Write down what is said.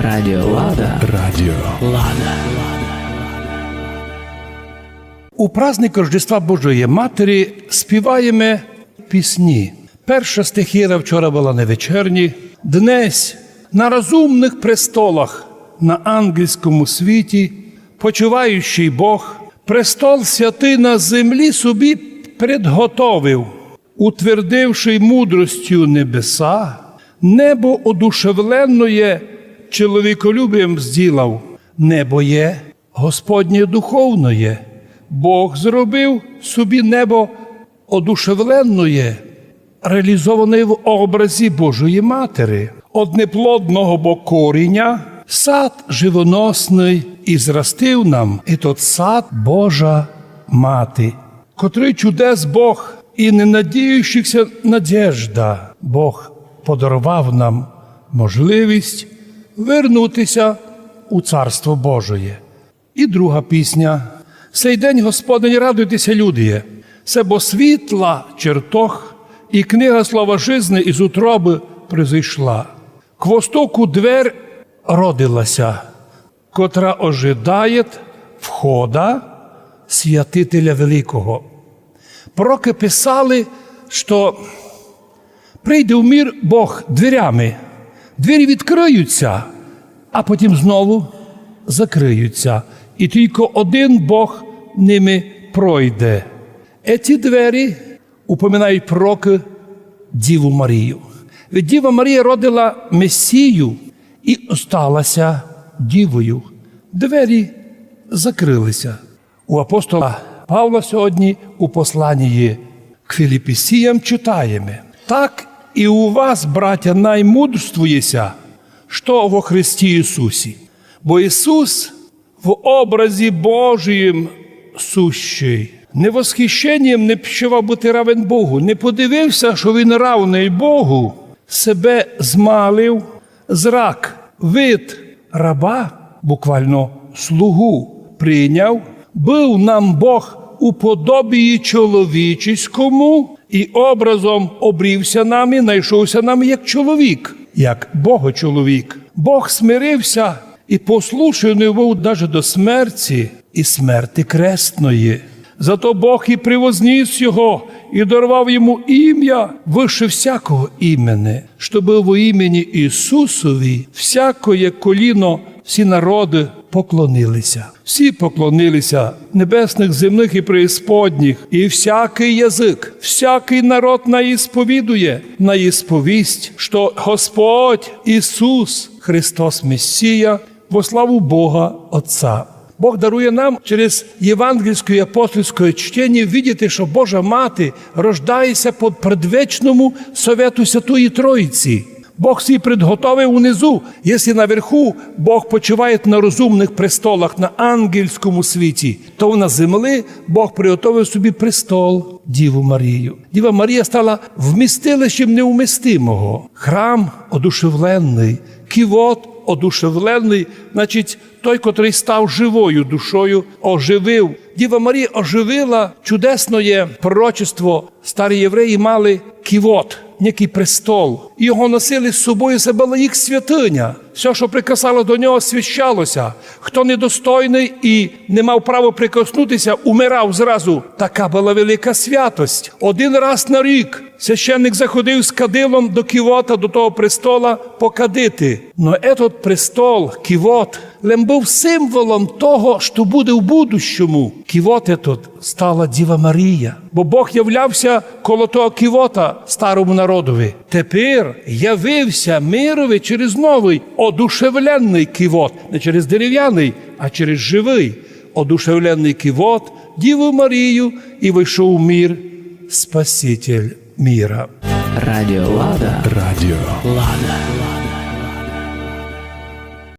Радіо Лада. Радіо Лада. У праздник Рождества Божої Матері співаємо пісні. Перша стихіра вчора була на вечірні. Днесь на розумних престолах на ангельському світі почуваючий Бог престол святий на землі собі предготовив, утвердивши мудростю небеса, небо одушевленное чоловіколюбієм зділав. Небо є Господнє духовноє. Бог зробив собі небо одушевленное, реалізоване в образі Божої Матері. Од неплодного бо коріння сад живоносний і зростив нам, і тот сад Божа Мати, котрий чудес Бог і не надіючихся надежда, Бог подарував нам можливість вернутися у Царство Божоє. І друга пісня. «Сей день, Господень, радуйтеся, люди, се бо світла чертог, і книга слова жизни із утроби призійшла. К востоку дверь родилася, котра ожидає входа святителя Великого». Пророки писали, що прийде в мір Бог дверями. Двері відкриються, а потім знову закриються. І тільки один Бог ними пройде. Ці двері упоминають пророки Діву Марію. Ведь Діва Марія родила Месію і осталася дівою. Двері закрилися. У апостола Павла сьогодні у посланні к Філіппійцям читаємо: «Так і у вас, браття, наймудрствується, що во Христі Ісусі, бо Ісус в образі Божіїм сущий, не восхищенням не пішов бути равен Богу, не подивився, що він равний Богу, себе змалив, зрак, вид раба, буквально слугу, прийняв, був нам Бог у подобії чоловічеському і образом обрівся нами, знайшовся нам як чоловік, як Богочоловік. Бог смирився і послушаний був навіть до смерті і смерти крестної. Зато Бог і привозніс його, і дарував йому ім'я вище всякого імені, щоб во імені Ісусові всякоє коліно, всі народи поклонилися. Всі поклонилися небесних, земних і преісподніх, і всякий язик, всякий народ наісповідує, наісповість, що Господь Ісус Христос Месія, во славу Бога Отця. Бог дарує нам через євангельське і апостольське чтення видіти, що Божа Мати рождається по предвечному совету Святої Троїці. Бог свій предготовив унизу. Якщо наверху Бог почиває на розумних престолах, на ангельському світі, то на землі Бог приготовив собі престол Діву Марію. Діва Марія стала вмістилищем неумістимого. Храм одушевлений, кивот одушевлений, значить, той, котрий став живою душою, оживив. Діва Марія оживила чудесне пророчество. Старі євреї мали кивот, некий престол. І його носили з собою, це була їх святиня. Все, що прикасало до нього, свящалося. Хто недостойний і не мав права прикоснутися, умирав зразу. Така була велика святость. Один раз на рік священник заходив з кадилом до кивота, до того престола, покадити. Но этот престол, кивот, лем був символом того, що буде в будущому. Кивот этот стала Діва Марія. Бо Бог являвся коло того кивота старому народові. Тепер явився мирові через новий, одушевлений кивот. Не через дерев'яний, а через живий. Одушевлений кивот, Діву Марію, і вийшов у мир Спаситель міра. Радіо Лада. Радіо Лада.